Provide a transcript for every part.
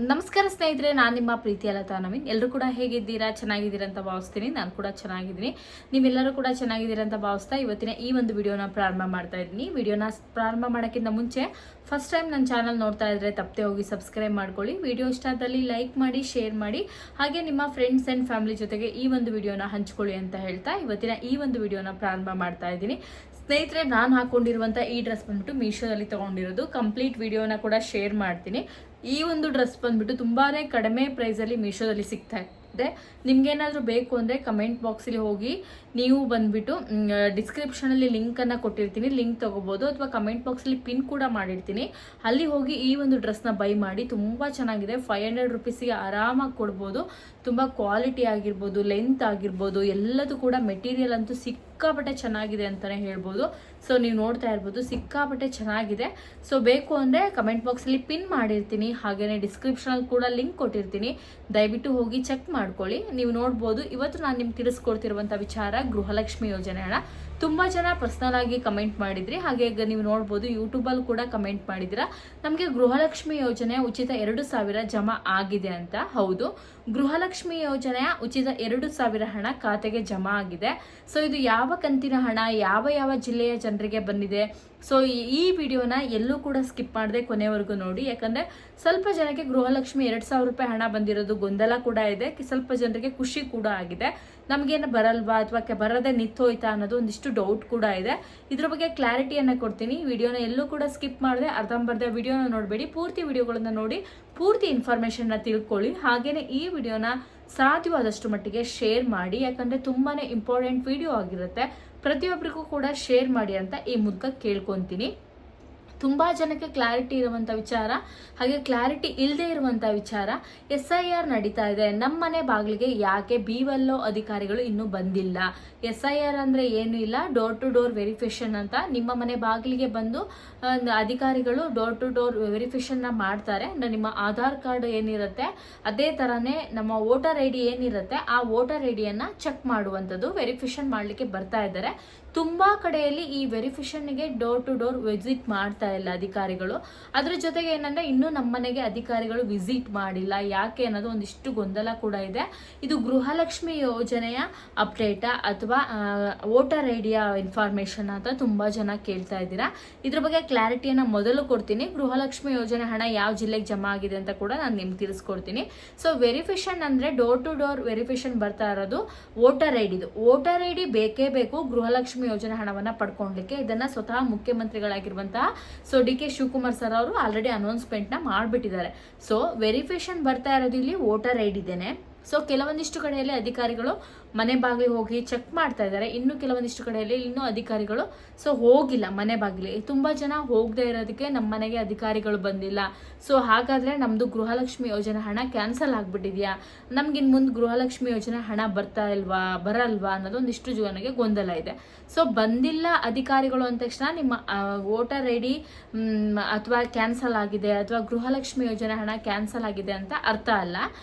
ನಮಸ್ಕಾರ ಸ್ನೇಹಿತರೆ, ನಾನು ನಿಮ್ಮ ಪ್ರೀತಿಯ ಲತಾ ನವೀನ್. ಎಲ್ಲರೂ ಕೂಡ ಹೇಗಿದ್ದೀರಾ? ಚೆನ್ನಾಗಿದ್ದೀರಾ ಅಂತ ಭಾವಿಸ್ತೀನಿ. ನಾನು ಕೂಡ ಚೆನ್ನಾಗಿದ್ದೀನಿ. ನೀವೆಲ್ಲರೂ ಕೂಡ ಚೆನ್ನಾಗಿದ್ದೀರಾ ಅಂತ ಭಾವಿಸ್ತಾ ಇವತ್ತಿನ ಈ ಒಂದು ವಿಡಿಯೋನ ಪ್ರಾರಂಭ ಮಾಡ್ತಾ ಇದ್ದೀನಿ. ವಿಡಿಯೋನ ಪ್ರಾರಂಭ ಮಾಡೋಕ್ಕಿಂತ ಮುಂಚೆ ಫಸ್ಟ್ ಟೈಮ್ ನನ್ನ ಚಾನಲ್ ನೋಡ್ತಾ ಇದ್ರೆ ತಪ್ಪದೆ ಹೋಗಿ ಸಬ್ಸ್ಕ್ರೈಬ್ ಮಾಡ್ಕೊಳ್ಳಿ. ವಿಡಿಯೋ ಇಷ್ಟ ಆದಲ್ಲಿ ಲೈಕ್ ಮಾಡಿ, ಶೇರ್ ಮಾಡಿ, ಹಾಗೆ ನಿಮ್ಮ ಫ್ರೆಂಡ್ಸ್ ಆ್ಯಂಡ್ ಫ್ಯಾಮಿಲಿ ಜೊತೆಗೆ ಈ ಒಂದು ವಿಡಿಯೋನ ಹಂಚ್ಕೊಳ್ಳಿ ಅಂತ ಹೇಳ್ತಾ ಇವತ್ತಿನ ಈ ಒಂದು ವಿಡಿಯೋನ ಪ್ರಾರಂಭ ಮಾಡ್ತಾ ಇದ್ದೀನಿ. ಸ್ನೇಹಿತರೆ, ನಾನು ಹಾಕೊಂಡಿರುವಂಥ ಈ ಡ್ರೆಸ್ ಬಂದ್ಬಿಟ್ಟು ಮೀಶೋದಲ್ಲಿ ತೊಗೊಂಡಿರೋದು. ಕಂಪ್ಲೀಟ್ ವಿಡಿಯೋನ ಕೂಡ ಶೇರ್ ಮಾಡ್ತೀನಿ. ಈ ಒಂದು ಡ್ರೆಸ್ ಬಂದ್ಬಿಟ್ಟು ತುಂಬಾ ಕಡಿಮೆ ಪ್ರೈಸಲ್ಲಿ ಮೀಶೋದಲ್ಲಿ ಸಿಗ್ತಾ ಇದೆ. ನಿಮ್ಗೇನಾದರೂ ಬೇಕು ಅಂದರೆ ಕಮೆಂಟ್ ಬಾಕ್ಸಲ್ಲಿ ಹೋಗಿ ನೀವು ಬಂದುಬಿಟ್ಟು ಡಿಸ್ಕ್ರಿಪ್ಷನಲ್ಲಿ ಲಿಂಕನ್ನು ಕೊಟ್ಟಿರ್ತೀನಿ, ಲಿಂಕ್ ತೊಗೋಬೋದು, ಅಥವಾ ಕಮೆಂಟ್ ಬಾಕ್ಸಲ್ಲಿ ಪಿನ್ ಕೂಡ ಮಾಡಿರ್ತೀನಿ. ಅಲ್ಲಿ ಹೋಗಿ ಈ ಒಂದು ಡ್ರೆಸ್ನ ಬೈ ಮಾಡಿ. ತುಂಬ ಚೆನ್ನಾಗಿದೆ. 500 ರುಪೀಸಿಗೆ ಆರಾಮಾಗಿ ಕೊಡ್ಬೋದು. ತುಂಬ ಕ್ವಾಲಿಟಿ ಆಗಿರ್ಬೋದು, ಲೆಂತ್ ಆಗಿರ್ಬೋದು, ಎಲ್ಲದೂ ಕೂಡ ಮೆಟೀರಿಯಲ್ ಅಂತೂ ಸಿಕ್ಕಾಪಟ್ಟೆ ಚೆನ್ನಾಗಿದೆ ಅಂತಲೇ ಹೇಳ್ಬೋದು. ಸೊ ನೀವು ನೋಡ್ತಾ ಇರ್ಬೋದು, ಸಿಕ್ಕಾಪಟ್ಟೆ ಚೆನ್ನಾಗಿದೆ. ಸೊ ಬೇಕು ಅಂದರೆ ಕಮೆಂಟ್ ಬಾಕ್ಸಲ್ಲಿ ಪಿನ್ ಮಾಡಿರ್ತೀನಿ, ಹಾಗೆಯೇ ಡಿಸ್ಕ್ರಿಪ್ಷನಲ್ಲಿ ಕೂಡ ಲಿಂಕ್ ಕೊಟ್ಟಿರ್ತೀನಿ. ದಯವಿಟ್ಟು ಹೋಗಿ ಚೆಕ್ ಮಾಡ್ಕೊಳ್ಳಿ. ನೀವು ನೋಡ್ಬೋದು, ಇವತ್ತು ನಾನು ನಿಮ್ಗೆ ತಿಳಿಸ್ಕೊಡ್ತಿರುವಂಥ ವಿಚಾರ ಗೃಹಲಕ್ಷ್ಮಿ ಯೋಜನೆ ಹಣ. ತುಂಬ ಜನ ಪರ್ಸ್ನಲ್ ಆಗಿ ಕಮೆಂಟ್ ಮಾಡಿದ್ರಿ, ಹಾಗೆ ನೀವು ನೋಡ್ಬೋದು ಯೂಟ್ಯೂಬಲ್ಲಿ ಕೂಡ ಕಮೆಂಟ್ ಮಾಡಿದಿರಾ, ನಮಗೆ ಗೃಹಲಕ್ಷ್ಮಿ ಯೋಜನೆಯ ಉಚಿತ 2,000 ಜಮಾ ಆಗಿದೆ ಅಂತ. ಹೌದು, ಗೃಹಲಕ್ಷ್ಮಿ ಯೋಜನೆಯ ಉಚಿತ 2,000 ಹಣ ಖಾತೆಗೆ ಜಮಾ ಆಗಿದೆ. ಸೊ ಇದು ಯಾವ ಕಂತಿನ ಹಣ, ಯಾವ ಜಿಲ್ಲೆಯ ಜನರಿಗೆ ಬಂದಿದೆ? ಸೊ ಈ ವಿಡಿಯೋನ ಎಲ್ಲೂ ಕೂಡ ಸ್ಕಿಪ್ ಮಾಡದೆ ಕೊನೆವರೆಗೂ ನೋಡಿ. ಯಾಕಂದರೆ ಸ್ವಲ್ಪ ಜನಕ್ಕೆ ಗೃಹಲಕ್ಷ್ಮಿ 2,000 ರೂಪಾಯಿ ಹಣ ಬಂದಿರೋದು ಗೊಂದಲ ಕೂಡ ಇದೆ, ಸ್ವಲ್ಪ ಜನರಿಗೆ ಖುಷಿ ಕೂಡ ಆಗಿದೆ. ನಮಗೇನು ಬರಲ್ವಾ ಅಥವಾ ಬರದೆ ನಿಂತೋಯ್ತಾ ಅನ್ನೋದು ಒಂದಿಷ್ಟು ಡೌಟ್ ಕೂಡ ಇದೆ. ಇದ್ರ ಬಗ್ಗೆ ಕ್ಲಾರಿಟಿಯನ್ನು ಕೊಡ್ತೀನಿ. ವಿಡಿಯೋನ ಎಲ್ಲೂ ಕೂಡ ಸ್ಕಿಪ್ ಮಾಡದೆ ಅರ್ಧಂಬರ್ಧ ವಿಡಿಯೋನ ನೋಡಬೇಡಿ, ಪೂರ್ತಿ ವಿಡಿಯೋಗಳನ್ನು ನೋಡಿ ಪೂರ್ತಿ ಇನ್ಫಾರ್ಮೇಷನ್ನ ತಿಳ್ಕೊಳ್ಳಿ. ಹಾಗೆಯೇ ಈ ವಿಡಿಯೋನ ಸಾಧ್ಯವಾದಷ್ಟು ಮಟ್ಟಿಗೆ ಶೇರ್ ಮಾಡಿ, ಯಾಕಂದರೆ ತುಂಬಾ ಇಂಪಾರ್ಟೆಂಟ್ ವಿಡಿಯೋ ಆಗಿರುತ್ತೆ. ಪ್ರತಿಯೊಬ್ಬರಿಗೂ ಕೂಡ ಶೇರ್ ಮಾಡಿ ಅಂತ ಈ ಮೂಲಕ ಕೇಳ್ಕೊತೀನಿ. ತುಂಬ ಜನಕ್ಕೆ ಕ್ಲಾರಿಟಿ ಇರುವಂಥ ವಿಚಾರ, ಹಾಗೆ ಕ್ಲಾರಿಟಿ ಇಲ್ಲದೆ ಇರುವಂಥ ವಿಚಾರ, SIR ನಡೀತಾ ಇದೆ, ನಮ್ಮ ಮನೆ ಬಾಗಿಲಿಗೆ ಯಾಕೆ BLO ಅಧಿಕಾರಿಗಳು ಇನ್ನೂ ಬಂದಿಲ್ಲ? SIR ಅಂದರೆ ಏನೂ ಇಲ್ಲ, ಡೋರ್ ಟು ಡೋರ್ ವೆರಿಫಿಕೇಷನ್ ಅಂತ. ನಿಮ್ಮ ಮನೆ ಬಾಗಿಲಿಗೆ ಬಂದು ಅಧಿಕಾರಿಗಳು ಡೋರ್ ಟು ಡೋರ್ ವೆರಿಫಿಕೇಷನ್ನ ಮಾಡ್ತಾರೆ. ಅಂದರೆ ನಿಮ್ಮ ಆಧಾರ್ ಕಾರ್ಡ್ ಏನಿರುತ್ತೆ ಅದೇ ಥರನೇ ನಮ್ಮ ವೋಟರ್ ID ಏನಿರುತ್ತೆ ಆ ವೋಟರ್ IDಯನ್ನು ಚೆಕ್ ಮಾಡುವಂಥದ್ದು, ವೆರಿಫಿಕೇಷನ್ ಮಾಡಲಿಕ್ಕೆ ಬರ್ತಾ ಇದ್ದಾರೆ. ತುಂಬ ಕಡೆಯಲ್ಲಿ ಈ ವೆರಿಫಿಕೇಷನ್ಗೆ ಡೋರ್ ಟು ಡೋರ್ ವಿಸಿಟ್ ಮಾಡ್ತಾ ಇಲ್ಲ ಅಧಿಕಾರಿಗಳು. ಅದ್ರ ಜೊತೆಗೆ ಏನಂದರೆ ಇನ್ನೂ ನಮ್ಮನೆಗೆ ಅಧಿಕಾರಿಗಳು ವಿಸಿಟ್ ಮಾಡಿಲ್ಲ, ಯಾಕೆ ಅನ್ನೋದು ಒಂದಿಷ್ಟು ಗೊಂದಲ ಕೂಡ ಇದೆ. ಇದು ಗೃಹಲಕ್ಷ್ಮಿ ಯೋಜನೆಯ ಅಪ್ಡೇಟಾ ಅಥವಾ ವೋಟರ್ ಐಡಿಯ ಇನ್ಫಾರ್ಮೇಷನ್ ಅಂತ ತುಂಬ ಜನ ಕೇಳ್ತಾ ಇದ್ದೀರಾ. ಇದ್ರ ಬಗ್ಗೆ ಕ್ಲಾರಿಟಿಯನ್ನು ಮೊದಲು ಕೊಡ್ತೀನಿ. ಗೃಹಲಕ್ಷ್ಮಿ ಯೋಜನೆ ಹಣ ಯಾವ ಜಿಲ್ಲೆಗೆ ಜಮಾ ಆಗಿದೆ ಅಂತ ಕೂಡ ನಾನು ನಿಮ್ಗೆ ತಿಳಿಸ್ಕೊಡ್ತೀನಿ. ಸೊ ವೆರಿಫಿಕೇಷನ್ ಅಂದರೆ ಡೋರ್ ಟು ಡೋರ್ ವೆರಿಫಿಕೇಷನ್ ಬರ್ತಾ ಇರೋದು ವೋಟರ್ ಐಡಿದು. ವೋಟರ್ ಐಡಿ ಬೇಕೇ ಬೇಕು ಗೃಹಲಕ್ಷ್ಮಿ ಯೋಜನೆ ಹಣವನ್ನು ಪಡ್ಕೊಳ್ಲಿಕ್ಕೆ. ಇದನ್ನ ಸ್ವತಃ ಮುಖ್ಯಮಂತ್ರಿಗಳಾಗಿರುವಂತಹ DK ಶಿವಕುಮಾರ್ ಸರ್ ಅವರು ಆಲ್ರೆಡಿ ಅನೌನ್ಸ್ಮೆಂಟ್ನ ಮಾಡಿಬಿಟ್ಟಿದ್ದಾರೆ. ಸೊ ವೆರಿಫಿಕೇಷನ್ ಬರ್ತಾ ಇರೋದು ಇಲ್ಲಿ ವೋಟರ್ ಐಡಿ ಇದೇನೆ. ಸೊ ಕೆಲವೊಂದಿಷ್ಟು ಕಡೆಯಲ್ಲಿ ಅಧಿಕಾರಿಗಳು ಮನೆ ಬಾಗಿಲಿಗೆ ಹೋಗಿ ಚೆಕ್ ಮಾಡ್ತಾ ಇದ್ದಾರೆ, ಇನ್ನು ಕೆಲವೊಂದಿಷ್ಟು ಕಡೆಯಲ್ಲಿ ಇನ್ನೂ ಅಧಿಕಾರಿಗಳು ಹೋಗಿಲ್ಲ ಮನೆ ಬಾಗಿಲಿಗೆ. ತುಂಬ ಜನ ಹೋಗದೆ ಇರೋದಕ್ಕೆ ನಮ್ಮ ಮನೆಗೆ ಅಧಿಕಾರಿಗಳು ಬಂದಿಲ್ಲ, ಸೊ ಹಾಗಾದರೆ ನಮ್ಮದು ಗೃಹಲಕ್ಷ್ಮಿ ಯೋಜನೆ ಹಣ ಕ್ಯಾನ್ಸಲ್ ಆಗಿಬಿಟ್ಟಿದೆಯಾ, ನಮ್ಗಿನ್ ಮುಂದೆ ಗೃಹಲಕ್ಷ್ಮಿ ಯೋಜನೆ ಹಣ ಬರಲ್ವಾ ಅನ್ನೋದು ಒಂದಿಷ್ಟು ಜನಕ್ಕೆ ಗೊಂದಲ ಇದೆ. ಸೊ ಬಂದಿಲ್ಲ ಅಧಿಕಾರಿಗಳು ಅಂದ ತಕ್ಷಣ ನಿಮ್ಮ ವೋಟರ್ ಐಡಿ ಅಥವಾ ಕ್ಯಾನ್ಸಲ್ ಆಗಿದೆ ಅಥವಾ ಗೃಹಲಕ್ಷ್ಮಿ ಯೋಜನೆ ಹಣ ಕ್ಯಾನ್ಸಲ್ ಆಗಿದೆ ಅಂತ ಅರ್ಥ ಅಲ್ಲ.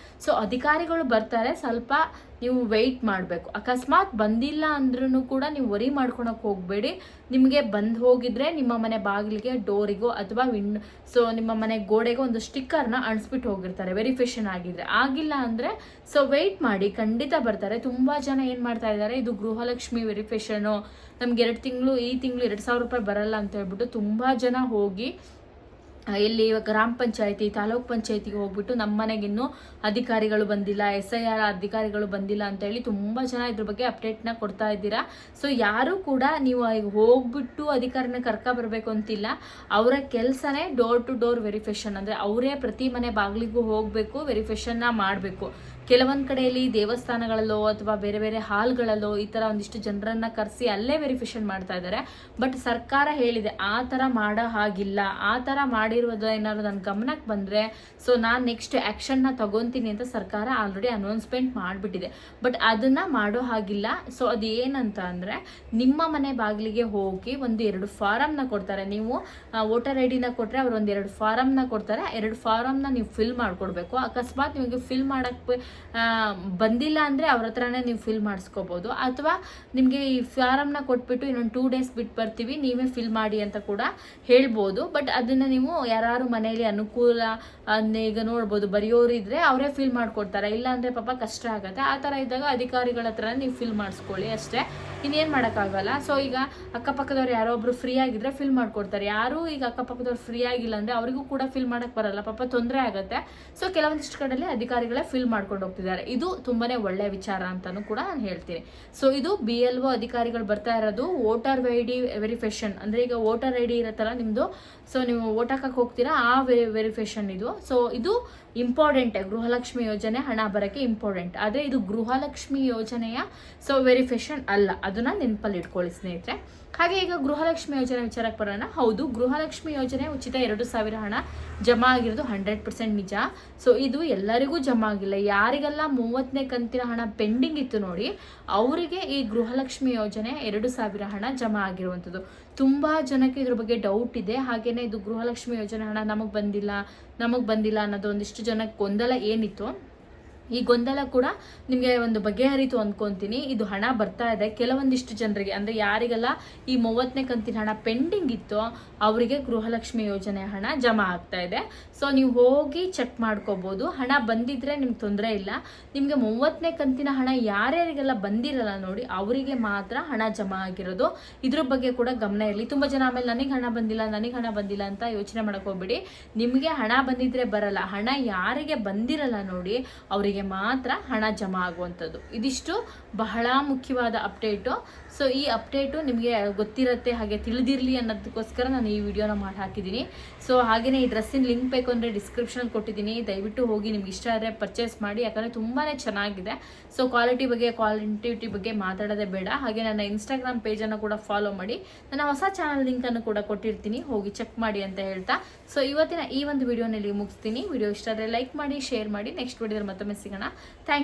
ಸೊ ಅಧಿಕಾರಿಗಳು ಬರ್ತಾರೆ, ಸ್ವಲ್ಪ ನೀವು ವೆಯ್ಟ್ ಮಾಡಬೇಕು. ಅಕಸ್ಮಾತ್ ಬಂದಿಲ್ಲ ಅಂದ್ರೂ ಕೂಡ ನೀವು ವರಿ ಮಾಡ್ಕೊಳಕ್ಕೆ ಹೋಗಬೇಡಿ. ನಿಮಗೆ ಬಂದು ಹೋಗಿದ್ರೆ ನಿಮ್ಮ ಮನೆ ಬಾಗಿಲಿಗೆ ಡೋರಿಗೋ ಅಥವಾ ನಿಮ್ಮ ಮನೆ ಗೋಡೆಗೆ ಒಂದು ಸ್ಟಿಕ್ಕರ್ನ ಅಂಟಿಸ್ಬಿಟ್ಟು ಹೋಗಿರ್ತಾರೆ ವೆರಿಫಿಕೇಷನ್ ಆಗಿದ್ರೆ. ಆಗಿಲ್ಲ ಅಂದರೆ ವೆಯ್ಟ್ ಮಾಡಿ, ಖಂಡಿತ ಬರ್ತಾರೆ. ತುಂಬ ಜನ ಏನು ಮಾಡ್ತಾ ಇದ್ದಾರೆ, ಇದು ಗೃಹಲಕ್ಷ್ಮಿ ವೆರಿಫಿಕೇಷನು, ನಮ್ಗೆ ಈ ತಿಂಗಳು 2,000 ರೂಪಾಯಿ ಬರಲ್ಲ ಅಂತ ಹೇಳ್ಬಿಟ್ಟು ತುಂಬ ಜನ ಹೋಗಿ ಇಲ್ಲಿ ಗ್ರಾಮ ಪಂಚಾಯತಿ, ತಾಲೂಕ್ ಪಂಚಾಯತಿಗೆ ಹೋಗ್ಬಿಟ್ಟು ನಮ್ಮ ಮನೆಗಿನ್ನೂ ಅಧಿಕಾರಿಗಳು ಬಂದಿಲ್ಲ, SIR ಅಧಿಕಾರಿಗಳು ಬಂದಿಲ್ಲ ಅಂತ ಹೇಳಿ ತುಂಬ ಜನ ಇದ್ರ ಬಗ್ಗೆ ಅಪ್ಡೇಟ್ನ ಕೊಡ್ತಾ ಇದ್ದೀರಾ. ಸೊ ಯಾರು ಕೂಡ ನೀವು ಹೋಗ್ಬಿಟ್ಟು ಅಧಿಕಾರಿನ ಬರಬೇಕು ಅಂತಿಲ್ಲ. ಅವರ ಕೆಲಸನೇ ಡೋರ್ ಟು ಡೋರ್ ವೆರಿಫಿಕೇಷನ್. ಅಂದರೆ ಅವರೇ ಪ್ರತಿ ಮನೆ ಬಾಗಿಲಿಗೂ ಹೋಗಬೇಕು, ವೆರಿಫಿಕೇಷನ್ನ ಮಾಡಬೇಕು. ಕೆಲವೊಂದು ಕಡೆಯಲ್ಲಿ ದೇವಸ್ಥಾನಗಳಲ್ಲೋ ಅಥವಾ ಬೇರೆ ಬೇರೆ ಹಾಲ್ಗಳಲ್ಲೋ ಈ ಥರ ಒಂದಿಷ್ಟು ಜನರನ್ನು ಕರೆಸಿ ಅಲ್ಲೇ ವೆರಿಫಿಕೇಷನ್ ಮಾಡ್ತಾ ಇದ್ದಾರೆ. ಬಟ್ ಸರ್ಕಾರ ಹೇಳಿದೆ ಆ ಥರ ಮಾಡೋ ಹಾಗಿಲ್ಲ. ಆ ಥರ ಮಾಡಿರೋದು ಏನಾದ್ರು ನನ್ನ ಗಮನಕ್ಕೆ ಬಂದರೆ ನಾನು ನೆಕ್ಸ್ಟ್ ಆ್ಯಕ್ಷನ್ನ ತಗೊತೀನಿ ಅಂತ ಸರ್ಕಾರ ಆಲ್ರೆಡಿ ಅನೌನ್ಸ್ಮೆಂಟ್ ಮಾಡಿಬಿಟ್ಟಿದೆ. ಬಟ್ ಅದನ್ನು ಮಾಡೋ ಹಾಗಿಲ್ಲ. ಸೊ ಅದು ಏನಂತ ಅಂದರೆ, ನಿಮ್ಮ ಮನೆ ಬಾಗಿಲಿಗೆ ಹೋಗಿ 1-2 ಫಾರಮ್ನ ಕೊಡ್ತಾರೆ. ನೀವು ವೋಟರ್ ಐಡಿನ ಕೊಟ್ಟರೆ ಅವರು 1-2 ಫಾರಮ್ನ ಕೊಡ್ತಾರೆ. 2 ಫಾರಮ್ನ ನೀವು ಫಿಲ್ ಮಾಡಿಕೊಡ್ಬೇಕು. ಅಕಸ್ಮಾತ್ ನಿಮಗೆ ಫಿಲ್ ಮಾಡೋಕ್ಕೆ ಬಂದಿಲ್ಲ ಅಂದರೆ ಅವ್ರ ಹತ್ರನೇ ನೀವು ಫಿಲ್ ಮಾಡಿಸ್ಕೋಬೋದು, ಅಥವಾ ನಿಮಗೆ ಈ ಫಾರಮ್ನ ಕೊಟ್ಬಿಟ್ಟು ಇನ್ನೊಂದು 2 ಡೇಸ್ ಬಿಟ್ಟು ಬರ್ತೀವಿ ನೀವೇ ಫಿಲ್ ಮಾಡಿ ಅಂತ ಕೂಡ ಹೇಳ್ಬೋದು. ಬಟ್ ಅದನ್ನು ನೀವು ಯಾರು ಮನೆಯಲ್ಲಿ ಅನುಕೂಲ ಈಗ ನೋಡ್ಬೋದು ಬರೆಯೋರು ಇದ್ದರೆ ಅವರೇ ಫಿಲ್ ಮಾಡಿಕೊಡ್ತಾರೆ, ಇಲ್ಲ ಅಂದರೆ ಪಾಪ ಕಷ್ಟ ಆಗುತ್ತೆ. ಆ ಥರ ಇದ್ದಾಗ ಅಧಿಕಾರಿಗಳ ಹತ್ರ ನೀವು ಫಿಲ್ ಮಾಡಿಸ್ಕೊಳ್ಳಿ ಅಷ್ಟೇ, ಇನ್ನೇನು ಮಾಡೋಕ್ಕಾಗಲ್ಲ. ಸೊ ಈಗ ಅಕ್ಕಪಕ್ಕದವ್ರು ಯಾರೋ ಒಬ್ರು ಫ್ರೀ ಆಗಿದ್ರೆ ಫಿಲ್ ಮಾಡ್ಕೊಡ್ತಾರೆ, ಯಾರು ಈಗ ಅಕ್ಕಪಕ್ಕದವ್ರು ಫ್ರೀ ಆಗಿಲ್ಲ ಅಂದರೆ ಅವರಿಗೂ ಕೂಡ ಫಿಲ್ ಮಾಡೋಕ್ಕೆ ಬರಲ್ಲ, ಪಾಪ ತೊಂದರೆ ಆಗುತ್ತೆ. ಸೊ ಕೆಲವೊಂದಿಷ್ಟು ಕಡೆಯಲ್ಲಿ ಅಧಿಕಾರಿಗಳೇ ಫಿಲ್ ಮಾಡ್ಕೊಂಡು ಹೋಗ್ತಿದ್ದಾರೆ. ಇದು ತುಂಬಾ ಒಳ್ಳೆಯ ವಿಚಾರ ಅಂತಲೂ ಕೂಡ ನಾನು ಹೇಳ್ತೀನಿ. ಸೊ ಇದು BLO ಅಧಿಕಾರಿಗಳು ಬರ್ತಾ ಇರೋದು ವೋಟರ್ ID ವೆರಿಫಿಕೇಷನ್, ಅಂದರೆ ಈಗ ವೋಟರ್ ID ಇರುತ್ತಲ್ಲ ನಿಮ್ಮದು, ಸೊ ನೀವು ವೋಟ್ ಹಾಕಕ್ಕೆ ಹೋಗ್ತೀರಾ ಆ ವೆರಿಫಿಕೇಷನ್ ಇದು. ಸೊ ಇದು ಇಂಪಾರ್ಟೆಂಟ್, ಗೃಹಲಕ್ಷ್ಮಿ ಯೋಜನೆ ಹಣ ಬರೋಕ್ಕೆ ಇಂಪಾರ್ಟೆಂಟ್. ಆದರೆ ಇದು ಗೃಹಲಕ್ಷ್ಮಿ ಯೋಜನೆಯ ವೆರಿಫಿಕೇಷನ್ ಅಲ್ಲ, ಅದನ್ನ ನೆನಪಲ್ಲಿ ಇಟ್ಕೊಳ್ಳಿ ಸ್ನೇಹಿತರೆ. ಹಾಗೆ ಈಗ ಗೃಹಲಕ್ಷ್ಮಿ ಯೋಜನೆ ವಿಚಾರಕ್ಕೆ ಬರೋಣ. ಹೌದು, ಗೃಹಲಕ್ಷ್ಮಿ ಯೋಜನೆ ಉಚಿತ 2,000 ಹಣ ಜಮಾ ಆಗಿರೋದು 100% ನಿಜ. ಸೊ ಇದು ಎಲ್ಲರಿಗೂ ಜಮಾ ಆಗಿಲ್ಲ, ಯಾರಿಗೆಲ್ಲ 30ನೇ ಕಂತಿನ ಹಣ ಪೆಂಡಿಂಗ್ ಇತ್ತು ನೋಡಿ ಅವರಿಗೆ ಈ ಗೃಹಲಕ್ಷ್ಮಿ ಯೋಜನೆ 2,000 ಹಣ ಜಮಾ ಆಗಿರುವಂಥದ್ದು. ತುಂಬ ಜನಕ್ಕೆ ಇದ್ರ ಬಗ್ಗೆ ಡೌಟ್ ಇದೆ. ಹಾಗೇನೆ ಇದು ಗೃಹಲಕ್ಷ್ಮಿ ಯೋಜನೆ ಹಣ ನಮಗೆ ಬಂದಿಲ್ಲ ಅನ್ನೋದು ಒಂದಿಷ್ಟು ಜನಕ್ಕೆ ಗೊಂದಲ ಏನಿತ್ತು, ಈ ಗೊಂದಲ ಕೂಡ ನಿಮಗೆ ಒಂದು ಬಗೆಹರಿತು ಅಂದ್ಕೊತೀನಿ. ಇದು ಹಣ ಬರ್ತಾ ಇದೆ ಕೆಲವೊಂದಿಷ್ಟು ಜನರಿಗೆ, ಅಂದರೆ ಯಾರಿಗೆಲ್ಲ ಈ 30ನೇ ಕಂತಿನ ಹಣ ಪೆಂಡಿಂಗ್ ಇತ್ತೋ ಅವರಿಗೆ ಗೃಹಲಕ್ಷ್ಮಿ ಯೋಜನೆ ಹಣ ಜಮಾ ಆಗ್ತಾ ಇದೆ. ಸೊ ನೀವು ಹೋಗಿ ಚೆಕ್ ಮಾಡ್ಕೋಬೋದು. ಹಣ ಬಂದಿದ್ರೆ ನಿಮ್ಗೆ ತೊಂದರೆ ಇಲ್ಲ. ನಿಮಗೆ 30ನೇ ಕಂತಿನ ಹಣ ಯಾರ್ಯಾರಿಗೆಲ್ಲ ಬಂದಿರಲ್ಲ ನೋಡಿ ಅವರಿಗೆ ಮಾತ್ರ ಹಣ ಜಮಾ ಆಗಿರೋದು. ಇದ್ರ ಬಗ್ಗೆ ಕೂಡ ಗಮನ ಇರಲಿ. ತುಂಬ ಜನ ಆಮೇಲೆ ನನಗೆ ಹಣ ಬಂದಿಲ್ಲ ಅಂತ ಯೋಚನೆ ಮಾಡಕ್ಕೆ ಹೋಗ್ಬೇಡಿ. ನಿಮಗೆ ಹಣ ಬಂದಿದ್ರೆ ಬರಲ್ಲ, ಹಣ ಯಾರಿಗೆ ಬಂದಿರಲ್ಲ ನೋಡಿ ಅವರಿಗೆ ಮಾತ್ರ ಹಣ ಜಮಾ ಆಗುವಂಥದ್ದು. ಇದಿಷ್ಟು ಬಹಳ ಮುಖ್ಯವಾದ ಅಪ್ಡೇಟು. ಸೊ ಈ ಅಪ್ಡೇಟು ನಿಮಗೆ ಗೊತ್ತಿರುತ್ತೆ, ಹಾಗೆ ತಿಳಿದಿರಲಿ ಅನ್ನೋದಕ್ಕೋಸ್ಕರ ನಾನು ಈ ವಿಡಿಯೋನ ಮಾಡಿ ಹಾಕಿದ್ದೀನಿ. ಸೊ ಹಾಗೆಯೇ ಈ ಡ್ರೆಸ್ಸಿನ ಲಿಂಕ್ ಬೇಕು ಅಂದರೆ ಡಿಸ್ಕ್ರಿಪ್ಷನಲ್ಲಿ ಕೊಟ್ಟಿದ್ದೀನಿ, ದಯವಿಟ್ಟು ಹೋಗಿ ನಿಮ್ಗೆ ಇಷ್ಟ ಆದರೆ ಪರ್ಚೇಸ್ ಮಾಡಿ, ಯಾಕಂದರೆ ತುಂಬಾ ಚೆನ್ನಾಗಿದೆ. ಸೊ ಕ್ವಾಲಿಟಿ ಬಗ್ಗೆ ಮಾತಾಡೋದೇ ಬೇಡ. ಹಾಗೆ ನನ್ನ ಇನ್ಸ್ಟಾಗ್ರಾಮ್ ಪೇಜನ್ನು ಕೂಡ ಫಾಲೋ ಮಾಡಿ, ನನ್ನ ಹೊಸ ಚಾನಲ್ ಲಿಂಕನ್ನು ಕೂಡ ಕೊಟ್ಟಿರ್ತೀನಿ, ಹೋಗಿ ಚೆಕ್ ಮಾಡಿ ಅಂತ ಹೇಳ್ತಾ ಸೊ ಇವತ್ತಿನ ಈ ಒಂದು ವಿಡಿಯೋನಲ್ಲಿ ಮುಗಿಸ್ತೀನಿ. ವಿಡಿಯೋ ಇಷ್ಟ ಆದರೆ ಲೈಕ್ ಮಾಡಿ, ಶೇರ್ ಮಾಡಿ. ನೆಕ್ಸ್ಟ್ ವಿಡಿಯೋದಲ್ಲಿ ಮತ್ತೊಮ್ಮೆ ಸಿಗೋಣ. ಥ್ಯಾಂಕ್